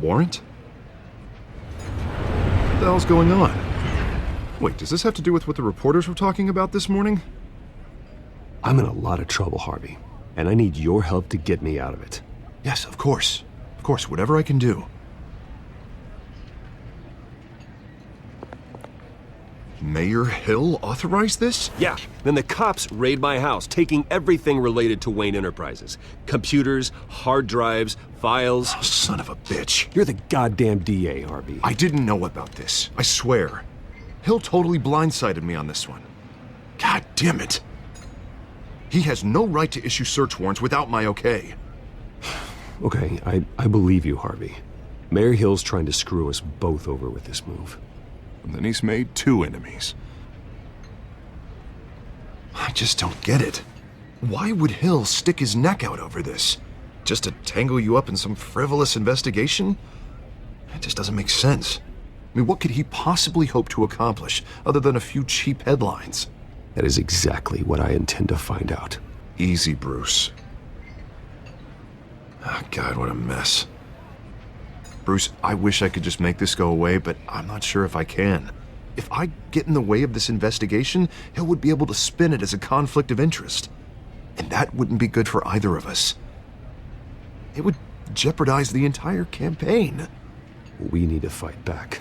warrant? What the hell's going on? Wait, does this have to do with what the reporters were talking about this morning? I'm in a lot of trouble, Harvey, and I need your help to get me out of it. Yes, of course. Of course, whatever I can do. Mayor Hill authorized this? Yeah, then the cops raid my house, taking everything related to Wayne Enterprises. Computers, hard drives, files. Oh, son of a bitch. You're the goddamn DA, Harvey. I didn't know about this. I swear. Hill totally blindsided me on this one. God damn it. He has no right to issue search warrants without my okay. Okay, I believe you, Harvey. Mayor Hill's trying to screw us both over with this move. And then he's made 2 enemies. I just don't get it. Why would Hill stick his neck out over this? Just to tangle you up in some frivolous investigation? It just doesn't make sense. I mean, what could he possibly hope to accomplish other than a few cheap headlines? That is exactly what I intend to find out. Easy, Bruce. Oh, God, what a mess. Bruce, I wish I could just make this go away, but I'm not sure if I can. If I get in the way of this investigation, Hill would be able to spin it as a conflict of interest. And that wouldn't be good for either of us. It would jeopardize the entire campaign. We need to fight back.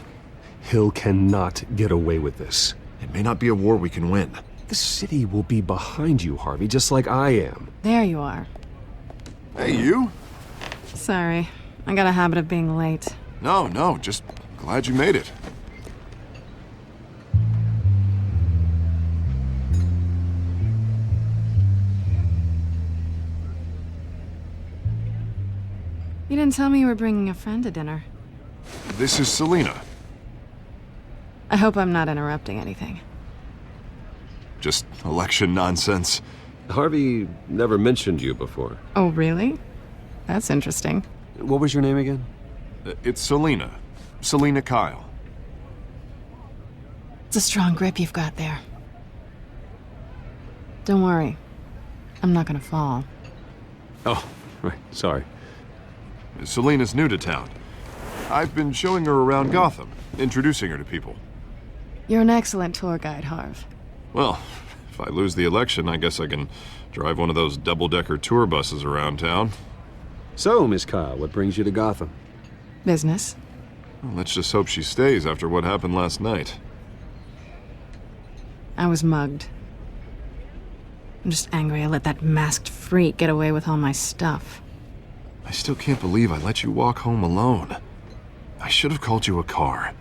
Hill cannot get away with this. It may not be a war we can win. The city will be behind you, Harvey, just like I am. There you are. Hey, you? Sorry. I got a habit of being late. No, just glad you made it. You didn't tell me you were bringing a friend to dinner. This is Selina. I hope I'm not interrupting anything. Just election nonsense. Harvey never mentioned you before. Oh, really? That's interesting. What was your name again? It's Selina. Selina Kyle. It's a strong grip you've got there. Don't worry. I'm not gonna fall. Oh, right, sorry. Selina's new to town. I've been showing her around Gotham, introducing her to people. You're an excellent tour guide, Harv. Well, if I lose the election, I guess I can drive one of those double-decker tour buses around town. So, Miss Kyle, what brings you to Gotham? Business. Well, let's just hope she stays after what happened last night. I was mugged. I'm just angry I let that masked freak get away with all my stuff. I still can't believe I let you walk home alone. I should have called you a car.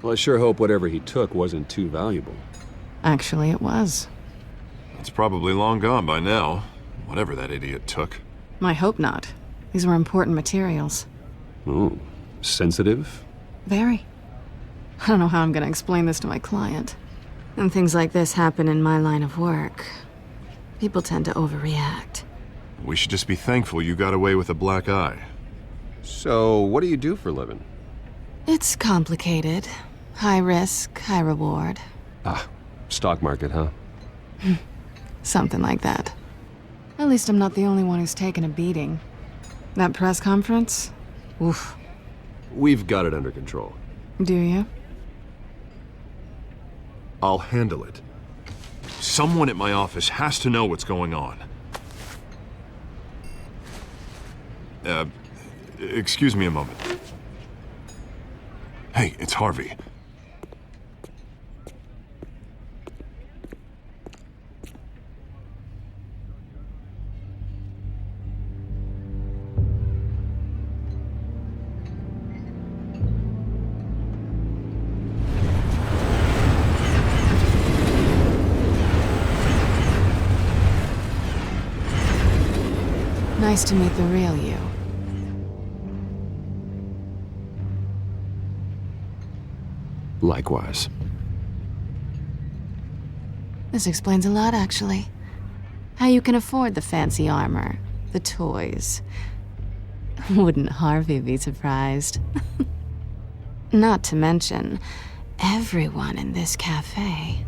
Well, I sure hope whatever he took wasn't too valuable. Actually, it was. It's probably long gone by now, whatever that idiot took. I hope not. These were important materials. Ooh, sensitive? Very. I don't know how I'm gonna explain this to my client. When things like this happen in my line of work, people tend to overreact. We should just be thankful you got away with a black eye. So, what do you do for a living? It's complicated. High risk, high reward. Ah, stock market, huh? Something like that. At least I'm not the only one who's taken a beating. That press conference? Oof. We've got it under control. Do you? I'll handle it. Someone at my office has to know what's going on. Excuse me a moment. Hey, it's Harvey. Nice to meet the real you. Likewise. This explains a lot, actually. How you can afford the fancy armor, the toys. Wouldn't Harvey be surprised? Not to mention, everyone in this cafe.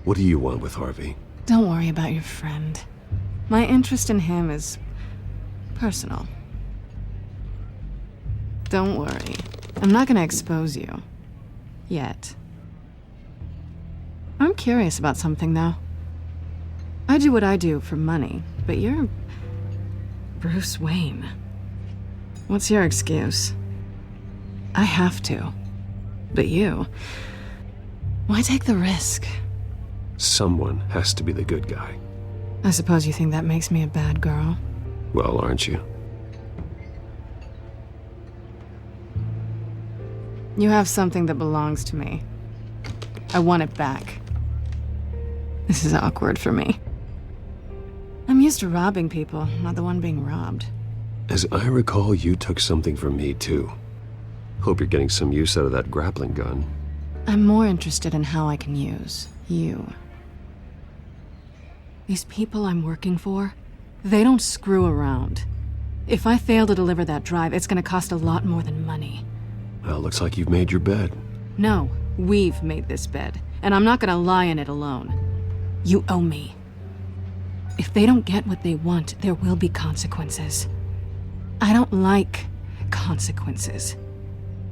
What do you want with Harvey? Don't worry about your friend. My interest in him is personal. Don't worry. I'm not gonna expose you. Yet. I'm curious about something, though. I do what I do for money, but you're... Bruce Wayne. What's your excuse? I have to. But you... Why take the risk? Someone has to be the good guy. I suppose you think that makes me a bad girl. Well, aren't you? You have something that belongs to me. I want it back. This is awkward for me. I'm used to robbing people, not the one being robbed. As I recall, you took something from me, too. Hope you're getting some use out of that grappling gun. I'm more interested in how I can use you. These people I'm working for, they don't screw around. If I fail to deliver that drive, it's gonna cost a lot more than money. Well, looks like you've made your bed. No, we've made this bed, and I'm not gonna lie in it alone. You owe me. If they don't get what they want, there will be consequences. I don't like consequences.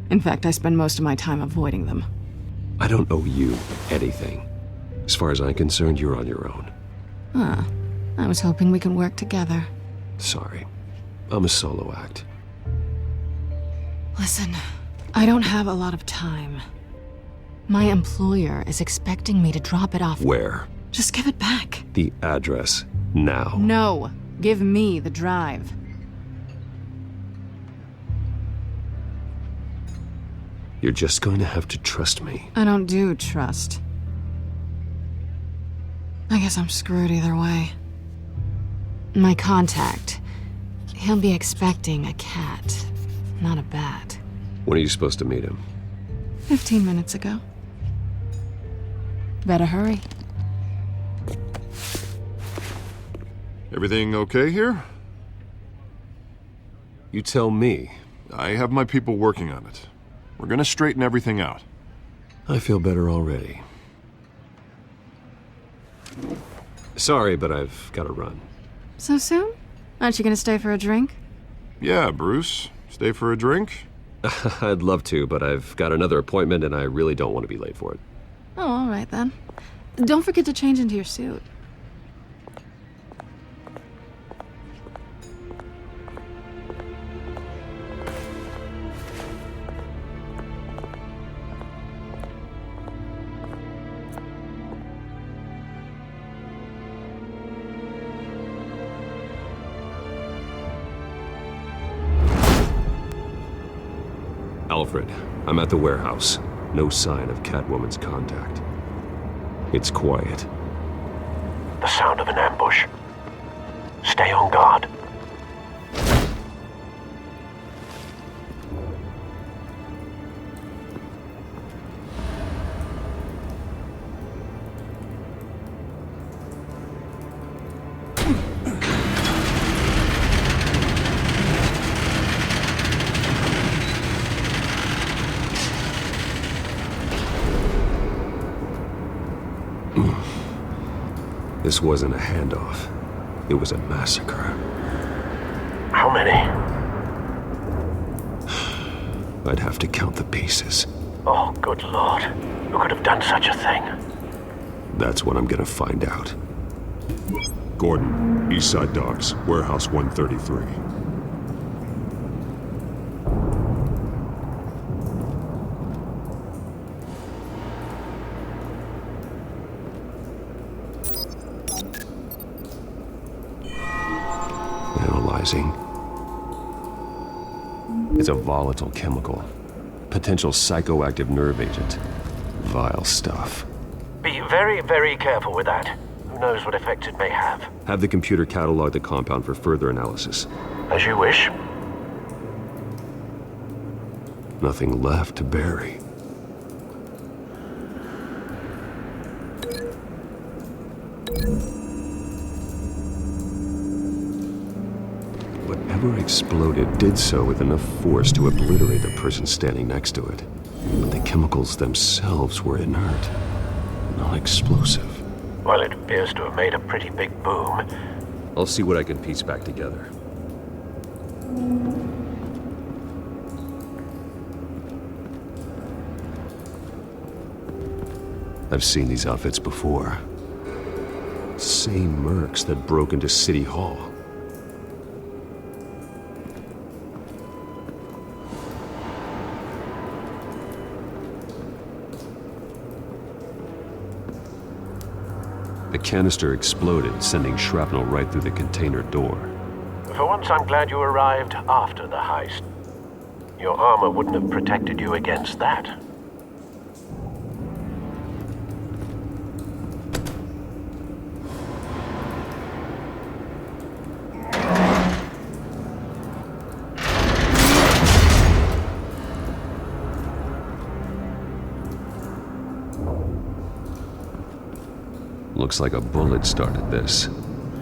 In fact, I spend most of my time avoiding them. I don't owe you anything. As far as I'm concerned, you're on your own. Huh. I was hoping we could work together. Sorry. I'm a solo act. Listen, I don't have a lot of time. My employer is expecting me to drop it off. Where? Just give it back. The address. Now. No. Give me the drive. You're just going to have to trust me. I don't do trust. I guess I'm screwed either way. My contact. He'll be expecting a cat, not a bat. When are you supposed to meet him? 15 minutes ago. Better hurry. Everything okay here? You tell me. I have my people working on it. We're gonna straighten everything out. I feel better already. Sorry, but I've got to run. So soon? Aren't you gonna stay for a drink? Yeah, Bruce. Stay for a drink? I'd love to, but I've got another appointment and I really don't want to be late for it. Oh, all right then. Don't forget to change into your suit. Alfred, I'm at the warehouse. No sign of Catwoman's contact. It's quiet. The sound of an ambush. Stay on guard. This wasn't a handoff. It was a massacre. How many? I'd have to count the pieces. Oh, good lord. Who could have done such a thing? That's what I'm gonna find out. Gordon, Eastside Docks, Warehouse 133. Analyzing. It's a volatile chemical. Potential psychoactive nerve agent. Vile stuff. Be very, very careful with that. Who knows what effect it may have. Have the computer catalog the compound for further analysis. As you wish. Nothing left to bury. Whatever exploded did so with enough force to obliterate the person standing next to it. But the chemicals themselves were inert, not explosive. Well, it appears to have made a pretty big boom. I'll see what I can piece back together. I've seen these outfits before. Same mercs that broke into City Hall. The canister exploded, sending shrapnel right through the container door. For once, I'm glad you arrived after the heist. Your armor wouldn't have protected you against that. Looks like a bullet started this.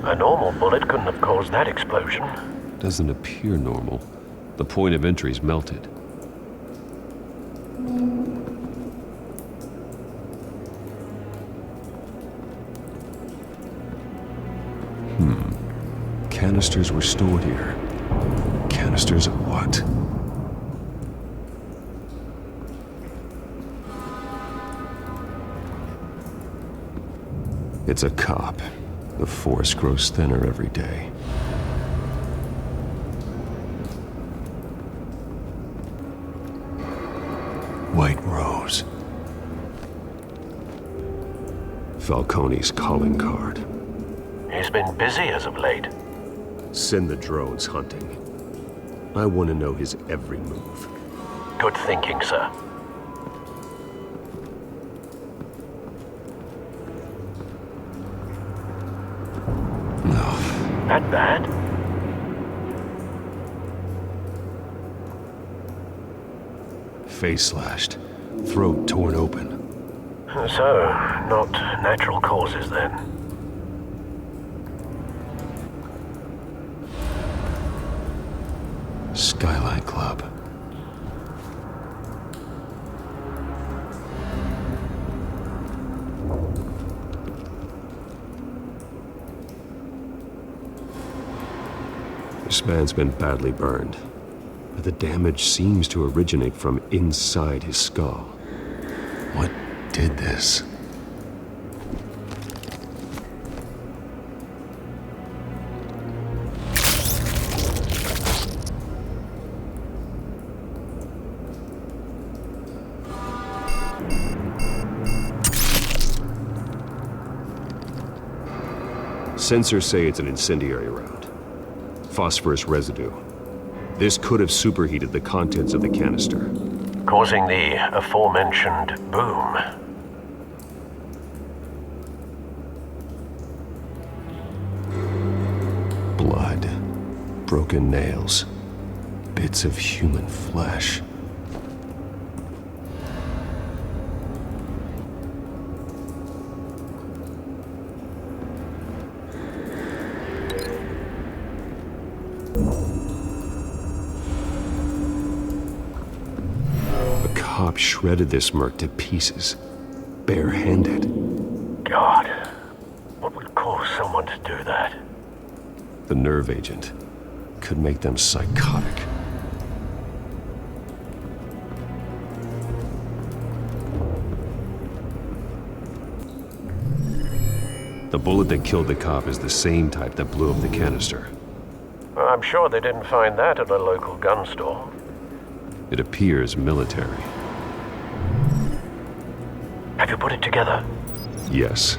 A normal bullet couldn't have caused that explosion. Doesn't appear normal. The point of entry's melted. Canisters were stored here. Canisters of what? It's a cop. The force grows thinner every day. White Rose. Falcone's calling card. He's been busy as of late. Send the drones hunting. I want to know his every move. Good thinking, sir. That bad? Face slashed, throat torn open. So, not natural causes then. Skyline Club. This man's been badly burned, but the damage seems to originate from inside his skull. What did this? Sensors say it's an incendiary round. Phosphorus residue. This could have superheated the contents of the canister, Causing the aforementioned boom. Blood, broken nails, bits of human flesh. Cop shredded this merc to pieces, barehanded. God, what would cause someone to do that? The nerve agent could make them psychotic. The bullet that killed the cop is the same type that blew up the canister. I'm sure they didn't find that at a local gun store. It appears military. Have you put it together? Yes.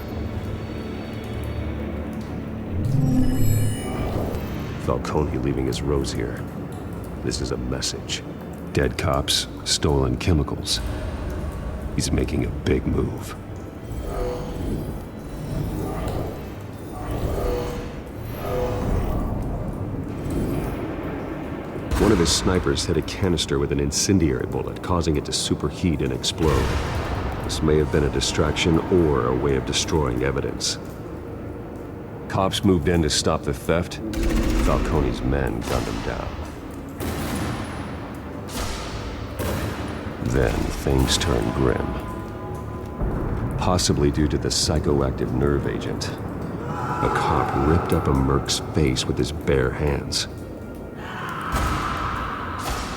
Falcone leaving his rose here. This is a message. Dead cops, stolen chemicals. He's making a big move. One of his snipers hit a canister with an incendiary bullet, causing it to superheat and explode. This may have been a distraction or a way of destroying evidence. Cops moved in to stop the theft. Falcone's men gunned him down. Then things turned grim. Possibly due to the psychoactive nerve agent. A cop ripped up a merc's face with his bare hands.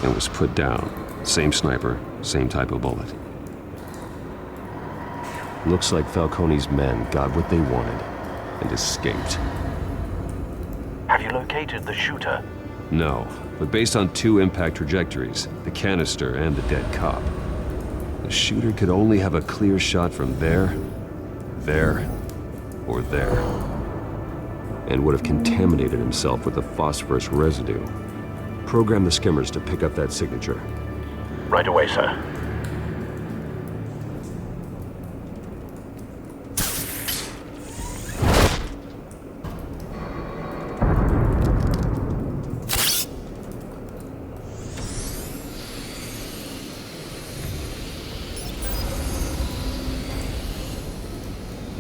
And was put down. Same sniper, same type of bullet. Looks like Falcone's men got what they wanted and escaped. Have you located the shooter? No, but based on 2 impact trajectories, the canister and the dead cop, the shooter could only have a clear shot from there, or there, and would have contaminated himself with the phosphorus residue. Program the skimmers to pick up that signature. Right away, sir.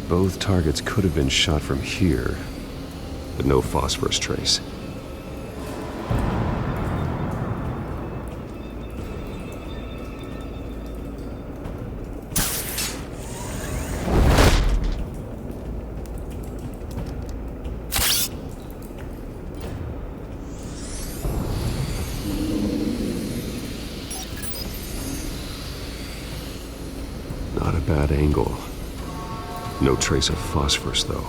Both targets could have been shot from here, but no phosphorus trace. Not a bad angle. No trace of phosphorus, though.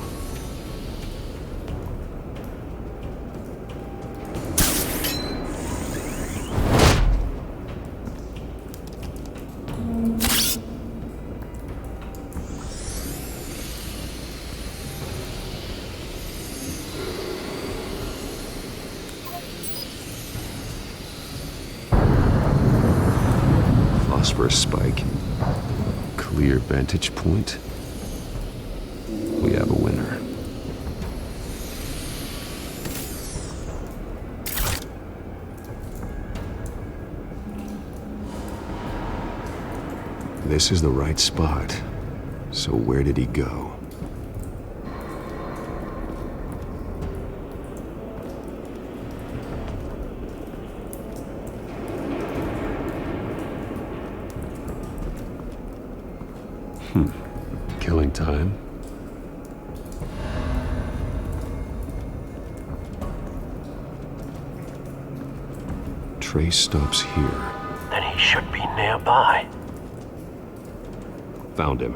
Phosphorus spike. Clear vantage point. We have a winner. This is the right spot. So where did he go? Killing time. Trace stops here. Then he should be nearby. Found him.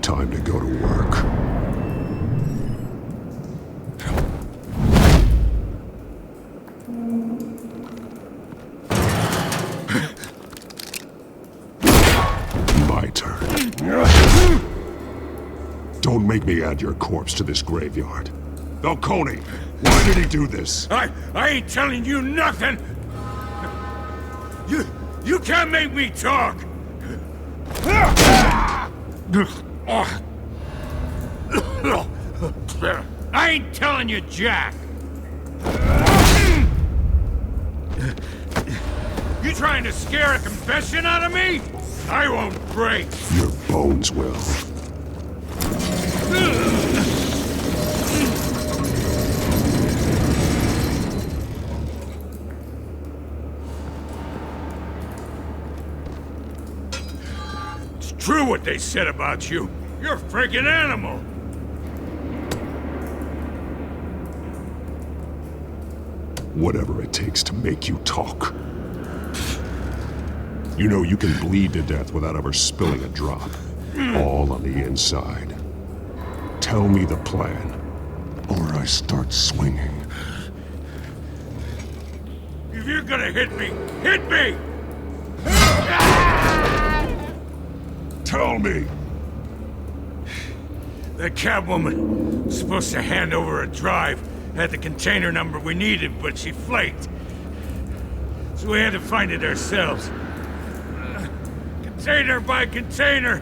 Time to go to work. My turn. Don't make me add your corpse to this graveyard. Falcone, why did he do this? I ain't telling you nothing! You can't make me talk! I ain't telling you jack! You trying to scare a confession out of me? I won't break! Your bones will. It's true what they said about you. You're a freaking animal! Whatever it takes to make you talk. You know you can bleed to death without ever spilling a drop. All on the inside. Tell me the plan, or I start swinging. If you're gonna hit me, hit me! Tell me! The Catwoman was supposed to hand over a drive, had the container number we needed, but she flaked. So we had to find it ourselves. Container by container.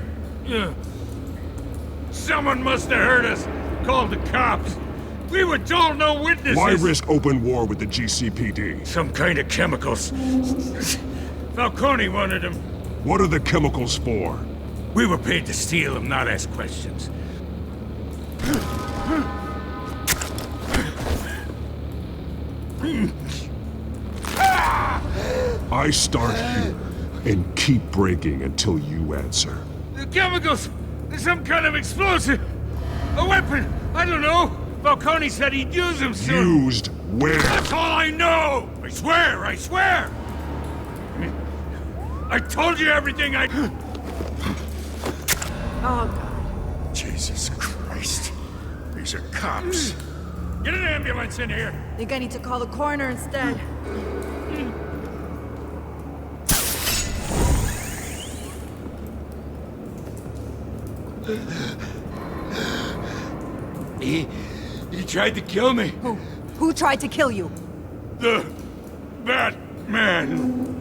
Someone must have heard us, called the cops. We were told no witnesses. Why risk open war with the GCPD? Some kind of chemicals. Falcone wanted them. What are the chemicals for? We were paid to steal them, not ask questions. I start here and keep breaking until you answer. The chemicals! There's some kind of explosive! A weapon! I don't know! Falcone said he'd use them soon! Used where? That's all I know! I swear! I swear! I told you everything I... Oh, God. Jesus Christ. These are cops. Get an ambulance in here. Think I need to call the coroner instead. He tried to kill me. Who tried to kill you? The Batman.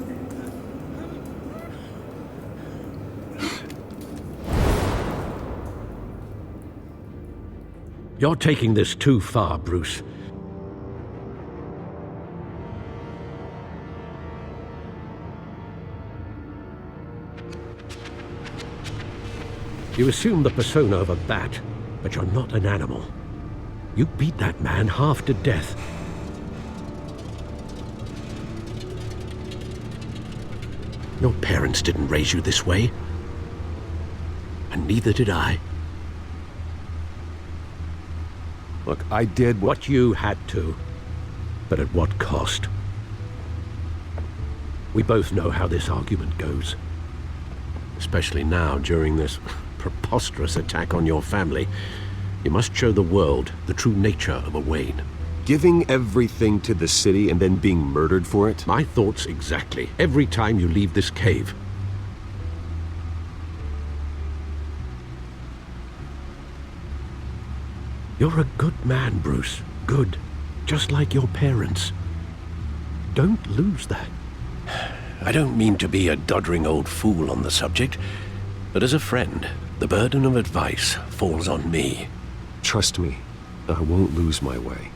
You're taking this too far, Bruce. You assume the persona of a bat, but you're not an animal. You beat that man half to death. Your parents didn't raise you this way. And neither did I. Look, I did What you had to, but at what cost? We both know how this argument goes. Especially now, during this preposterous attack on your family. You must show the world the true nature of a Wayne. Giving everything to the city and then being murdered for it? My thoughts exactly, every time you leave this cave. You're a good man, Bruce. Good. Just like your parents. Don't lose that. I don't mean to be a doddering old fool on the subject, but as a friend, the burden of advice falls on me. Trust me, I won't lose my way.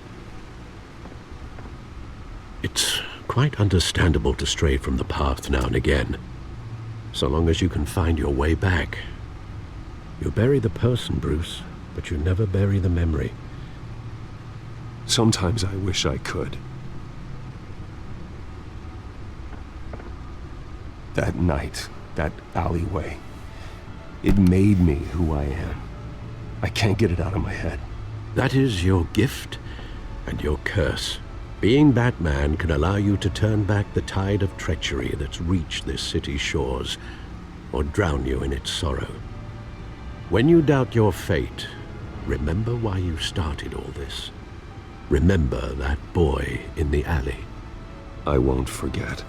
It's quite understandable to stray from the path now and again, so long as you can find your way back. You bury the person, Bruce, but you never bury the memory. Sometimes I wish I could. That night, that alleyway, it made me who I am. I can't get it out of my head. That is your gift and your curse. Being Batman can allow you to turn back the tide of treachery that's reached this city's shores, or drown you in its sorrow. When you doubt your fate, remember why you started all this. Remember that boy in the alley. I won't forget.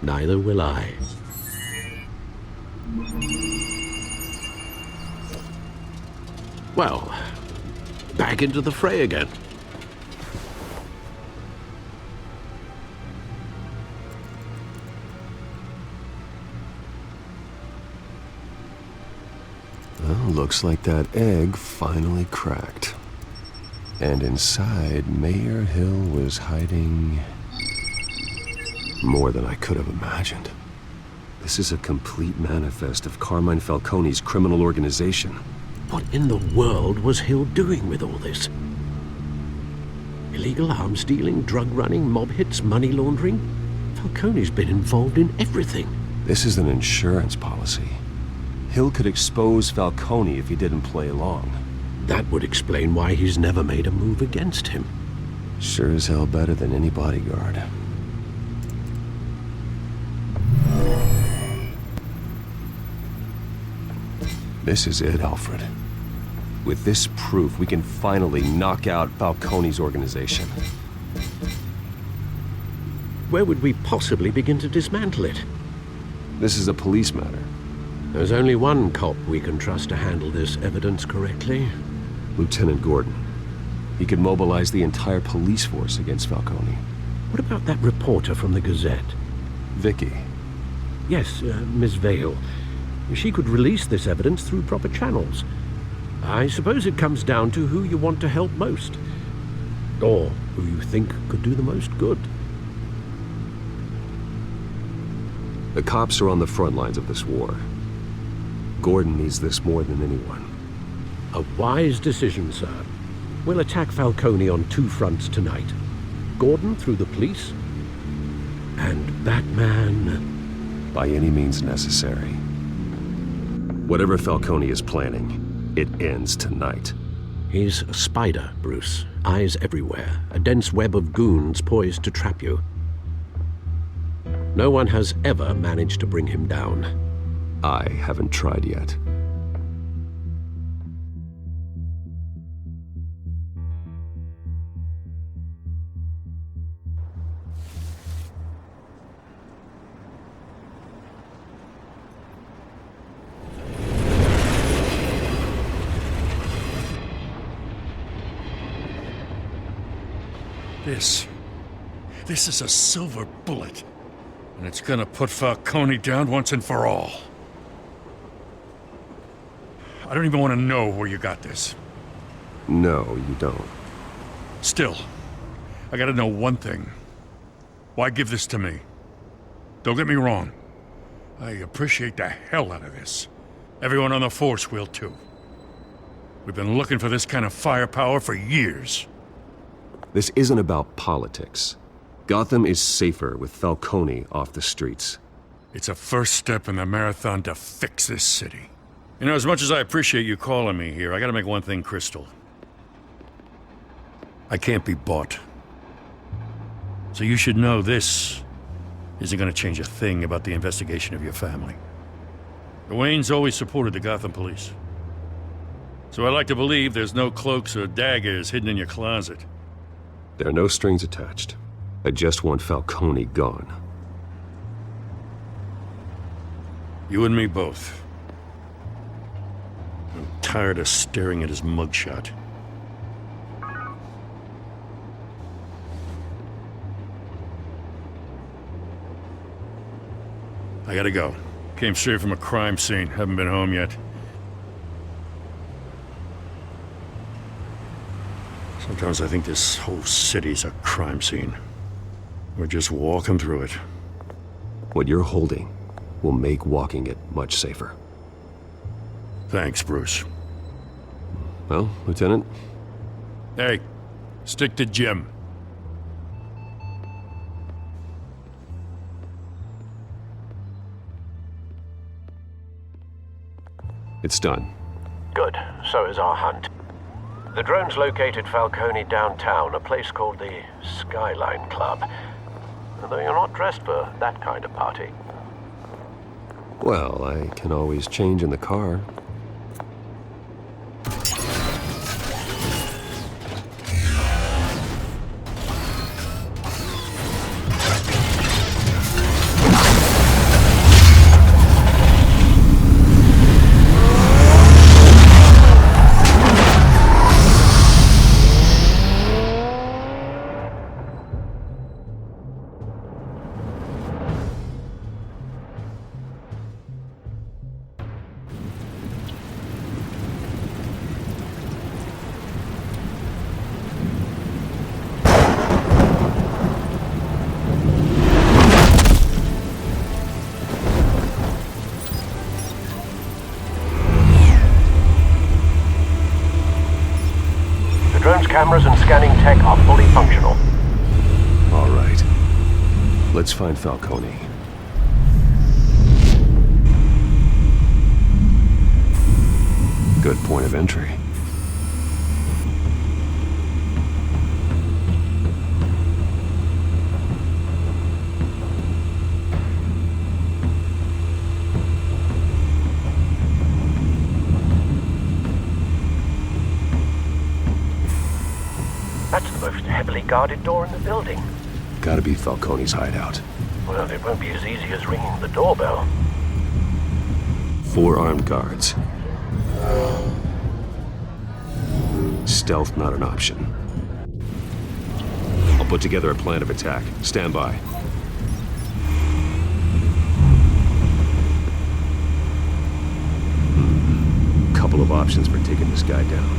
Neither will I. Well, back into the fray again. Well, looks like that egg finally cracked. And inside, Mayor Hill was hiding more than I could have imagined. This is a complete manifest of Carmine Falcone's criminal organization. What in the world was Hill doing with all this? Illegal arms dealing, drug running, mob hits, money laundering? Falcone's been involved in everything. This is an insurance policy. Hill could expose Falcone if he didn't play along. That would explain why he's never made a move against him. Sure as hell better than any bodyguard. This is it, Alfred. With this proof, we can finally knock out Falcone's organization. Where would we possibly begin to dismantle it? This is a police matter. There's only one cop we can trust to handle this evidence correctly. Lieutenant Gordon. He could mobilize the entire police force against Falcone. What about that reporter from the Gazette? Vicky. Yes, Miss Vale. She could release this evidence through proper channels. I suppose it comes down to who you want to help most. Or who you think could do the most good. The cops are on the front lines of this war. Gordon needs this more than anyone. A wise decision, sir. We'll attack Falcone on two fronts tonight. Gordon through the police, and Batman... by any means necessary. Whatever Falcone is planning, it ends tonight. He's a spider, Bruce. Eyes everywhere. A dense web of goons poised to trap you. No one has ever managed to bring him down. I haven't tried yet. This is a silver bullet. And it's gonna put Falcone down once and for all. I don't even want to know where you got this. No, you don't. Still, I gotta know one thing. Why give this to me? Don't get me wrong. I appreciate the hell out of this. Everyone on the force will too. We've been looking for this kind of firepower for years. This isn't about politics. Gotham is safer with Falcone off the streets. It's a first step in the marathon to fix this city. You know, as much as I appreciate you calling me here, I gotta make one thing crystal. I can't be bought. So you should know this isn't gonna change a thing about the investigation of your family. The Waynes always supported the Gotham police. So I like to believe there's no cloaks or daggers hidden in your closet. There are no strings attached. I just want Falcone gone. You and me both. I'm tired of staring at his mugshot. I gotta go. Came straight from a crime scene. Haven't been home yet. Sometimes I think this whole city's a crime scene. We're just walking through it. What you're holding will make walking it much safer. Thanks, Bruce. Well, Lieutenant? Hey, stick to Jim. It's done. Good. So is our hunt. The drones located Falcone downtown, a place called the Skyline Club. Though you're not dressed for that kind of party. Well, I can always change in the car. Drone's cameras and scanning tech are fully functional. All right. Let's find Falcone. Good point of entry. That's the most heavily guarded door in the building. Gotta be Falcone's hideout. Well, it won't be as easy as ringing the doorbell. 4 armed guards. Stealth not an option. I'll put together a plan of attack. Stand by. Couple of options for taking this guy down.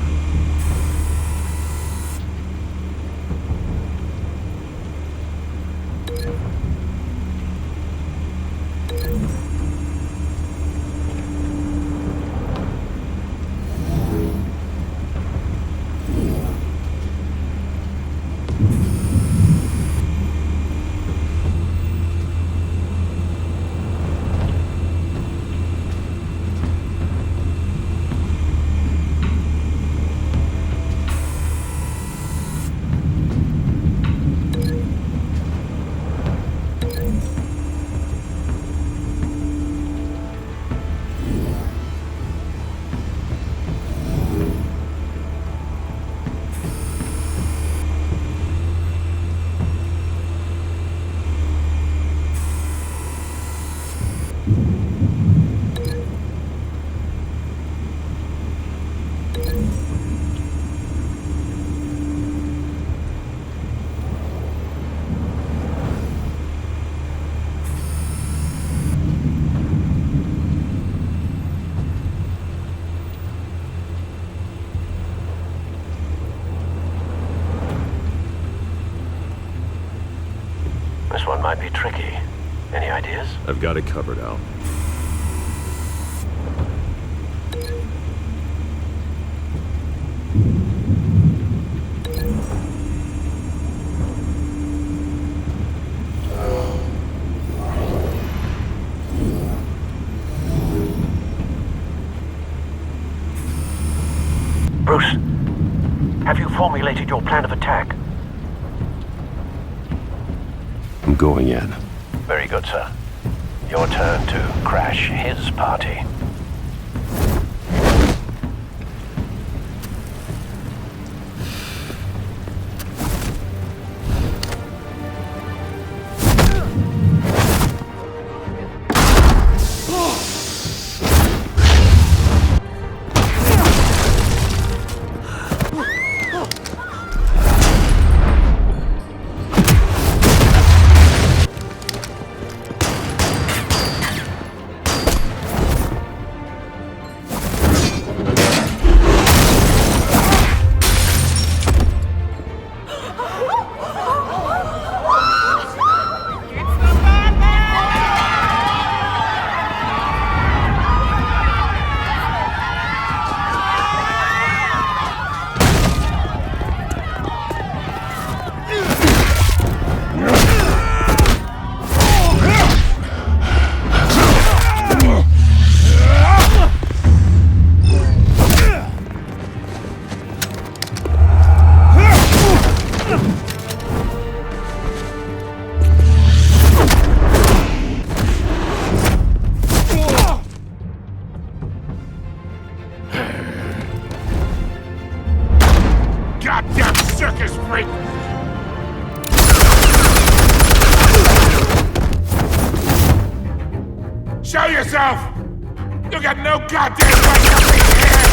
this one might be tricky. Any ideas? I've got it covered, Al. Bruce, have you formulated your plan of attack? I'm going in. Very good, sir. Your turn to crash his party. Goddamn circus freak! Show yourself! You got no goddamn right to be here!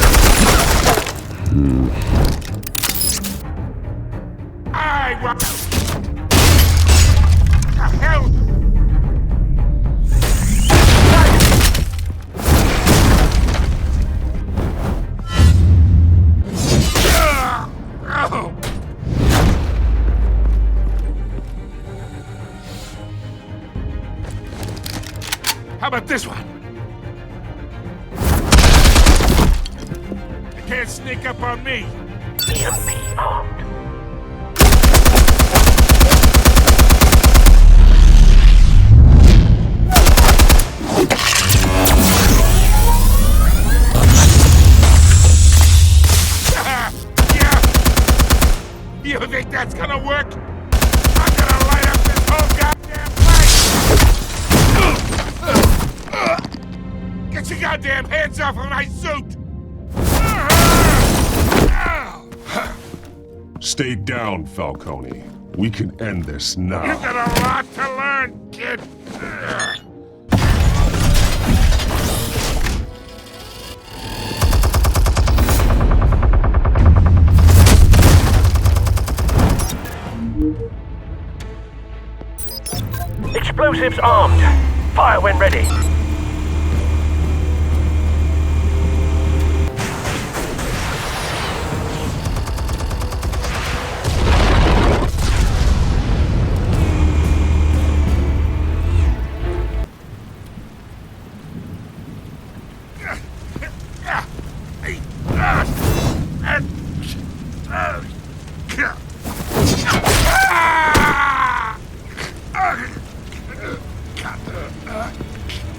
I want... The hell? How about this one? You can't sneak up on me. EMP armed. Yeah. You think that's gonna work? I'm gonna light up this whole goddamn place! Get your goddamn hands off of my suit! Stay down, Falcone. We can end this now. You got a lot to learn, kid. Explosives armed. Fire when ready.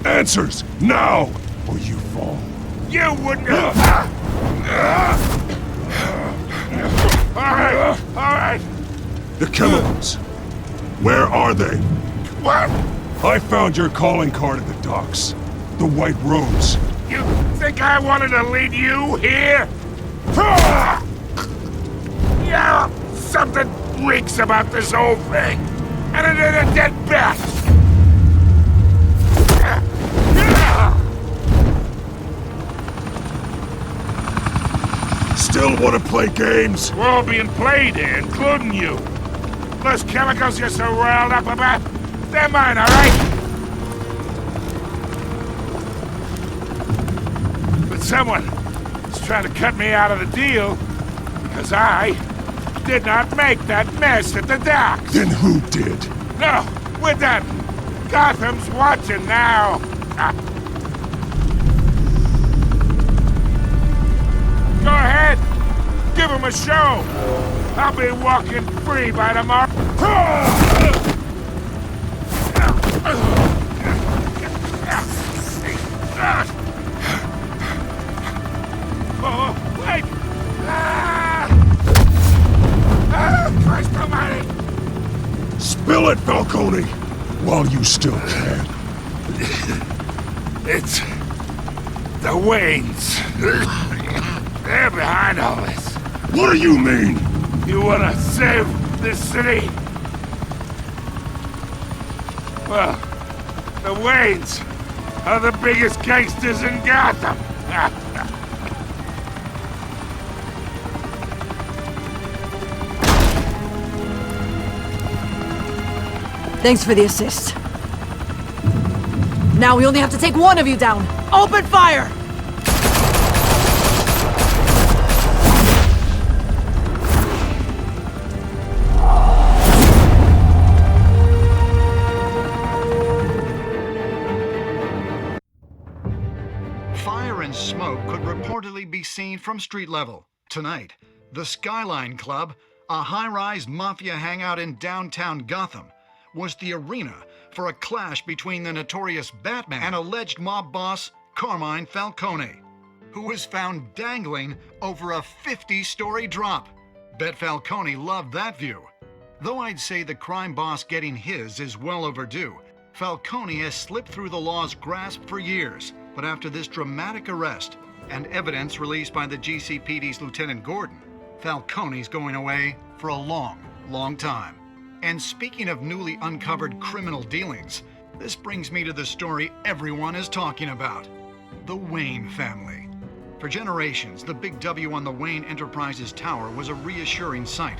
Answers, now, or you fall. You wouldn't have... All right. The chemicals. Where are they? What? I found your calling card at the docks. The White Rose. You think I wanted to lead you here? Yeah, something reeks about this whole thing. And it is a dead bat. Still want to play games? We're all being played here, including you. Those chemicals you're so riled up about, they're mine, all right? But someone is trying to cut me out of the deal because I did not make that mess at the docks. Then who did? No, We're done! Gotham's watching now! Go ahead! Give him a show! I'll be walking free by tomorrow! Oh, wait! Christ almighty! Spill it, Falcone! While you still can. It's... the Waynes. They're behind all this. What do you mean? You wanna save this city? Well, the Waynes are the biggest gangsters in Gotham. Thanks for the assist. Now we only have to take one of you down. Open fire! Fire and smoke could reportedly be seen from street level. Tonight, the Skyline Club, a high-rise mafia hangout in downtown Gotham, was the arena for a clash between the notorious Batman and alleged mob boss Carmine Falcone, who was found dangling over a 50-story drop. Bet Falcone loved that view. Though I'd say the crime boss getting his is well overdue, Falcone has slipped through the law's grasp for years. But after this dramatic arrest and evidence released by the GCPD's Lieutenant Gordon, Falcone's going away for a long, long time. And speaking of newly uncovered criminal dealings, this brings me to the story everyone is talking about. The Wayne family. For generations, the big W on the Wayne Enterprises Tower was a reassuring sight.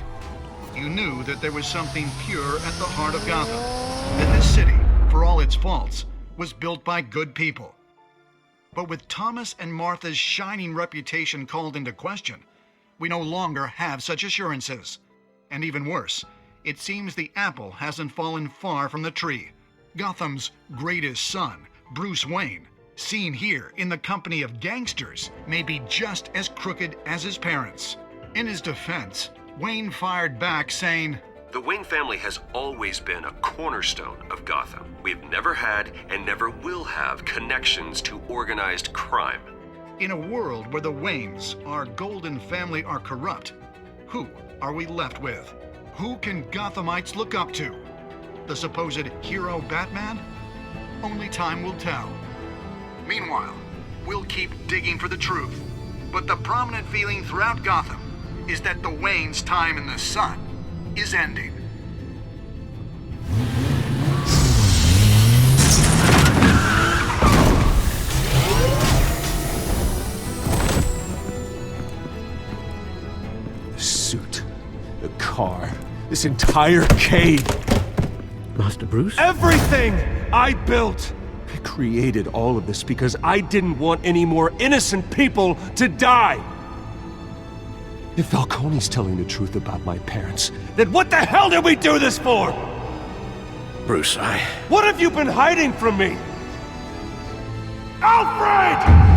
You knew that there was something pure at the heart of Gotham. That this city, for all its faults, was built by good people. But with Thomas and Martha's shining reputation called into question, we no longer have such assurances. And even worse, it seems the apple hasn't fallen far from the tree. Gotham's greatest son, Bruce Wayne, seen here in the company of gangsters, may be just as crooked as his parents. In his defense, Wayne fired back saying, "The Wayne family has always been a cornerstone of Gotham. We've never had and never will have connections to organized crime." In a world where the Waynes, our golden family, are corrupt, who are we left with? Who can Gothamites look up to? The supposed hero Batman? Only time will tell. Meanwhile, we'll keep digging for the truth. But the prominent feeling throughout Gotham is that the Waynes' time in the sun is ending. The suit, the car, this entire cave. Master Bruce? Everything I built! I created all of this because I didn't want any more innocent people to die! If Falcone's telling the truth about my parents, then what the hell did we do this for? Bruce, What have you been hiding from me? Alfred!